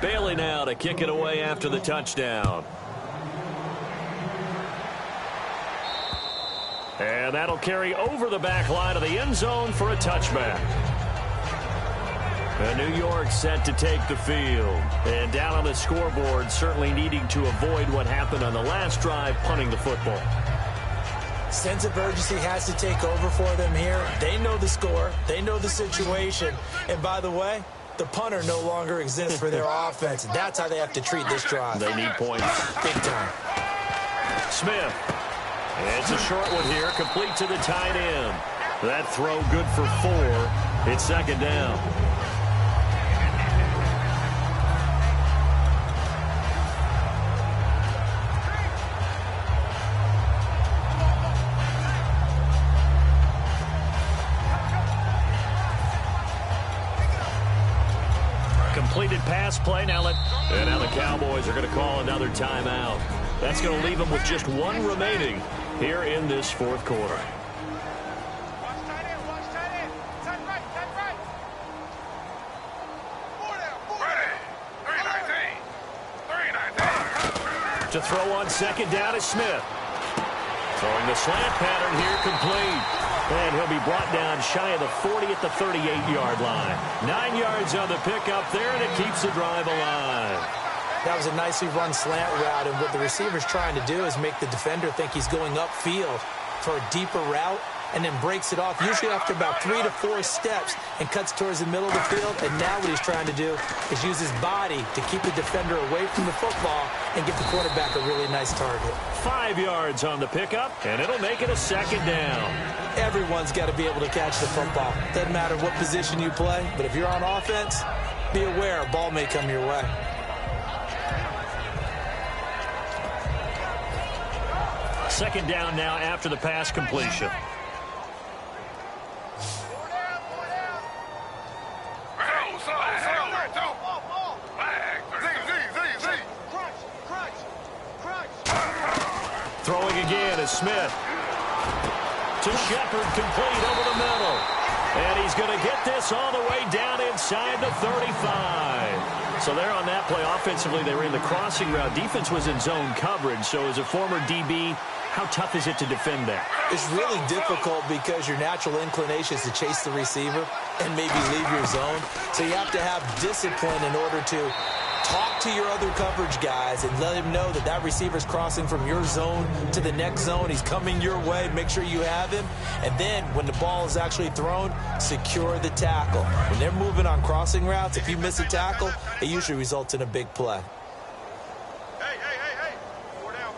Bailey now to kick it away after the touchdown. And that'll carry over the back line of the end zone for a touchback. And New York set to take the field. And down on the scoreboard, certainly needing to avoid what happened on the last drive, punting the football. Sense of urgency has to take over for them here. They know the score. They know the situation. And by the way, the punter no longer exists for their offense. That's how they have to treat this drive. They need points. Big time. Smith. It's a short one here, complete to the tight end. That throw good for 4. It's second down. Completed pass play. Now the Cowboys are going to call another timeout. That's going to leave them with just 1 remaining here in this fourth quarter. To throw on second down is Smith. Throwing the slant pattern here, complete. And he'll be brought down shy of the 40 at the 38-yard line. 9 yards on the pickup there, and it keeps the drive alive. That was a nicely run slant route, and what the receiver's trying to do is make the defender think he's going upfield for a deeper route, and then breaks it off, usually after about 3 to 4 steps, and cuts towards the middle of the field. And now what he's trying to do is use his body to keep the defender away from the football and give the quarterback a really nice target. 5 yards on the pickup, and it'll make it a second down. Everyone's got to be able to catch the football. Doesn't matter what position you play, but if you're on offense, be aware a ball may come your way. Second down now after the pass completion. Throwing again is Smith. To Shepard, complete over the middle. And he's going to get this all the way down inside the 35. So there on that play, offensively, they were in the crossing route. Defense was in zone coverage. So as a former DB, how tough is it to defend that? It's really difficult because your natural inclination is to chase the receiver and maybe leave your zone. So you have to have discipline in order to talk to your other coverage guys and let him know that that receiver's crossing from your zone to the next zone. He's coming your way. Make sure you have him. And then when the ball is actually thrown, secure the tackle. When they're moving on crossing routes, if you miss a tackle, it usually results in a big play. Hey. 4 down.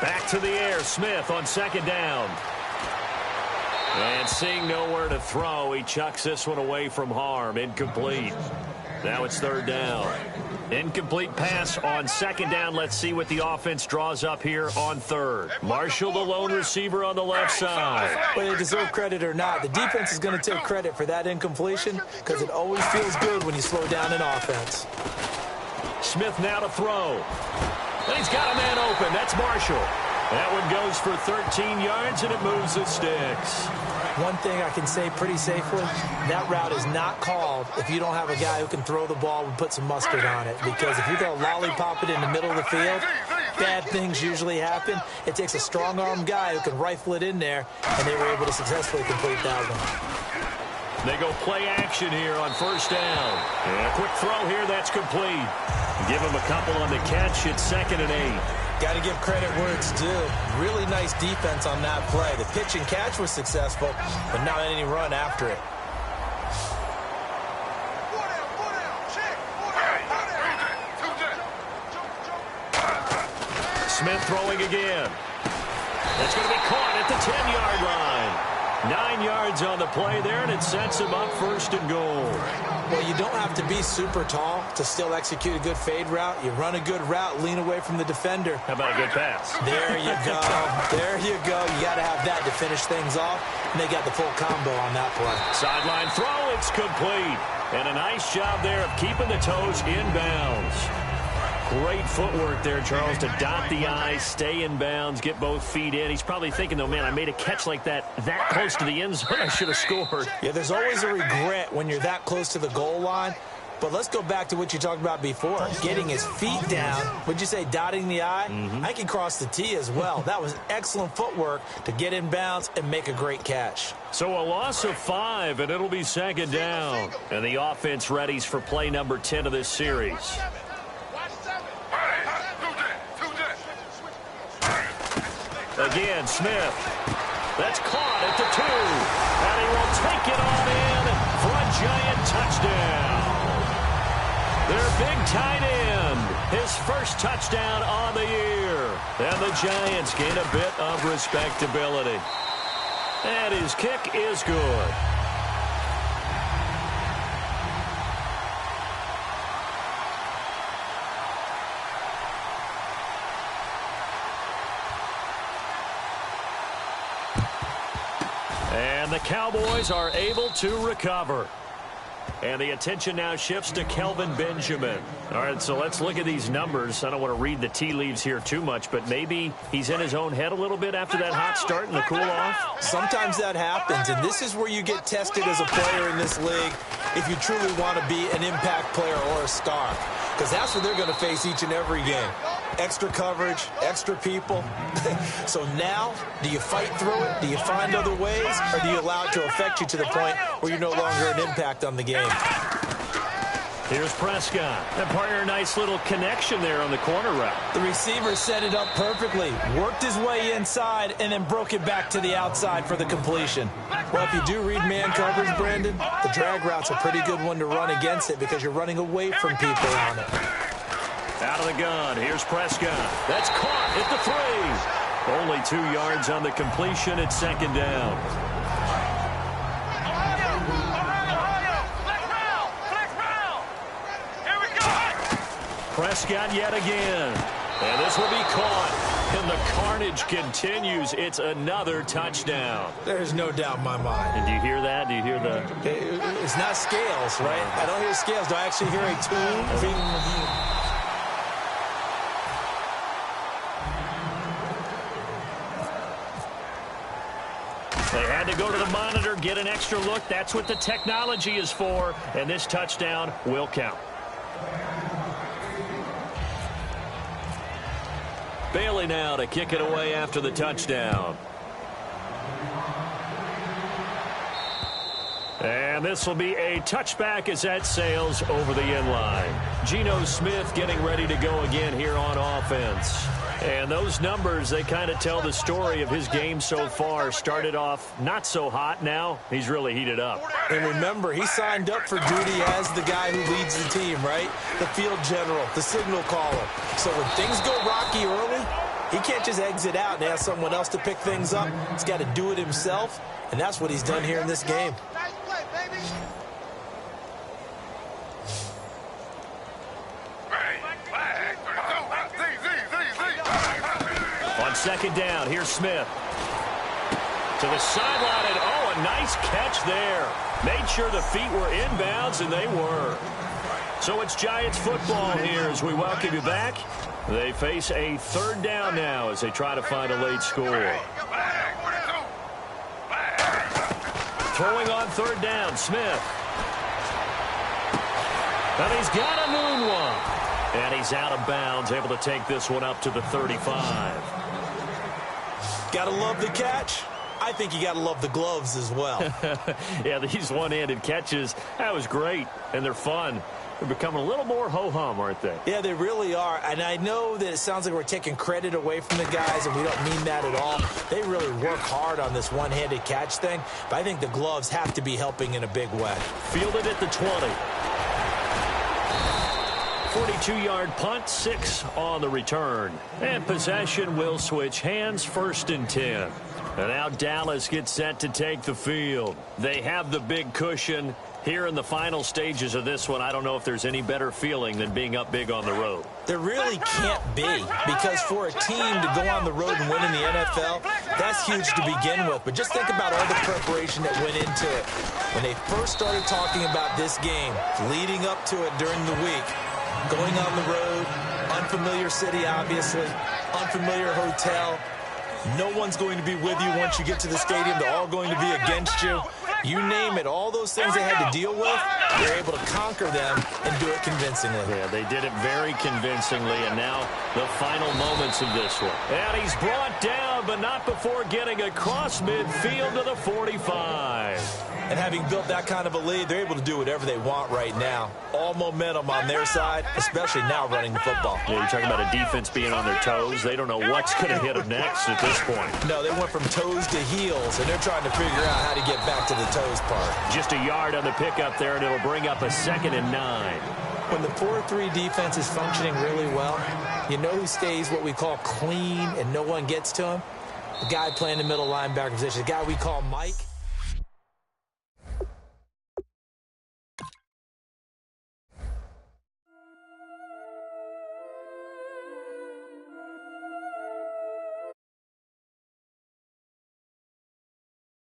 Back to the air. Smith on second down. And seeing nowhere to throw, he chucks this one away from harm. Incomplete. Now it's third down. Incomplete pass on second down. Let's see what the offense draws up here on third. Marshall, the lone receiver on the left side. Whether they deserve credit or not, the defense is going to take credit for that incompletion because it always feels good when you slow down an offense. Smith now to throw. And he's got a man open. That's Marshall. That one goes for 13 yards, and it moves the sticks. One thing I can say pretty safely, that route is not called if you don't have a guy who can throw the ball and put some mustard on it. Because if you go lollipop it in the middle of the field, bad things usually happen. It takes a strong-arm guy who can rifle it in there, and they were able to successfully complete that one. They go play action here on first down. And a quick throw here, that's complete. Give him a couple on the catch. It's 2nd and 8. Got to give credit where it's due. Really nice defense on that play. The pitch and catch was successful, but not any run after it. Smith throwing again. It's going to be caught at the 10-yard line. 9 yards on the play there, and it sets him up 1st and goal. Well, you don't have to be super tall to still execute a good fade route. You run a good route, lean away from the defender. How about a good pass? There you go. There you go. You got to have that to finish things off, and they got the full combo on that play. Sideline throw, it's complete. And a nice job there of keeping the toes in bounds. Great footwork there, Charles, to dot the I, stay in bounds, get both feet in. He's probably thinking, though, man, I made a catch like that close to the end zone. I should have scored. Yeah, there's always a regret when you're that close to the goal line. But let's go back to what you talked about before, getting his feet down. Would you say dotting the I? I can cross the T as well. That was excellent footwork to get in bounds and make a great catch. So a loss of 5, and it'll be 2nd down. And the offense readies for play number 10 of this series. Again, Smith. That's caught at the 2. And he will take it on in for a giant touchdown. Their big tight end. His first touchdown on the year. And the Giants gain a bit of respectability. And his kick is good. And the Cowboys are able to recover. And the attention now shifts to Kelvin Benjamin. All right, so let's look at these numbers. I don't want to read the tea leaves here too much, but maybe he's in his own head a little bit after that hot start and the cool-off. Sometimes that happens, and this is where you get tested as a player in this league if you truly want to be an impact player or a star, because that's what they're going to face each and every game. Extra coverage, extra people. So now, do you fight through it? Do you find other ways? Or do you allow it to affect you to the point where you're no longer an impact on the game? Here's Prescott. And partner, a nice little connection there on the corner route. The receiver set it up perfectly, worked his way inside, and then broke it back to the outside for the completion. Well, if you do read man coverage, Brandon, the drag route's a pretty good one to run against it because you're running away from people on it. Out of the gun, here's Prescott. That's caught at the 3. Only 2 yards on the completion at 2nd down. Here we go. Prescott yet again. And this will be caught. And the carnage continues. It's another touchdown. There's no doubt in my mind. And do you hear that? Do you hear the... It's not scales, right? I don't hear scales. Do I actually hear a tune? They had to go to the monitor, get an extra look. That's what the technology is for. And this touchdown will count. Bailey now to kick it away after the touchdown. And this will be a touchback as that sails over the end line. Geno Smith getting ready to go again here on offense. And those numbers, they kind of tell the story of his game so far. Started off not so hot. Now he's really heated up. And remember, he signed up for duty as the guy who leads the team, right? The field general, the signal caller. So when things go rocky early, he can't just exit out and ask someone else to pick things up. He's got to do it himself, and that's what he's done here in this game. On second down, here's Smith. To the sideline, and oh, a nice catch there. Made sure the feet were inbounds, and they were. So it's Giants football here as we welcome you back. They face a third down now as they try to find a late score. Throwing on third down, Smith. And he's got a moonwalk. And he's out of bounds, able to take this one up to the 35. Gotta love the catch. I think you gotta love the gloves as well. Yeah, these one-handed catches, that was great, and they're fun. They're becoming a little more ho-hum, aren't they? Yeah, they really are. And I know that it sounds like we're taking credit away from the guys, and we don't mean that at all. They really work hard on this one-handed catch thing, but I think the gloves have to be helping in a big way. Fielded at the 20. 42-yard punt, 6 on the return. And possession will switch hands, 1st and 10. And now Dallas gets set to take the field. They have the big cushion. Here in the final stages of this one, I don't know if there's any better feeling than being up big on the road. There really can't be, because for a team to go on the road and win in the NFL, that's huge to begin with. But just think about all the preparation that went into it. When they first started talking about this game, leading up to it during the week, going on the road, unfamiliar city, obviously, unfamiliar hotel. No one's going to be with you once you get to the stadium. They're all going to be against you. You name it, all those things they had to deal with, they're able to conquer them and do it convincingly. Yeah, they did it very convincingly, and now the final moments of this one. And he's brought down, but not before getting across midfield to the 45. And having built that kind of a lead, they're able to do whatever they want right now. All momentum on their side, especially now running the football. Yeah, you're talking about a defense being on their toes. They don't know what's going to hit them next at this point. No, they went from toes to heels, and they're trying to figure out how to get back to the toes part. Just a yard on the pickup there, and it'll bring up a 2nd and 9. When the 4-3 defense is functioning really well, you know who stays what we call clean and no one gets to him? The guy playing the middle linebacker position, the guy we call Mike.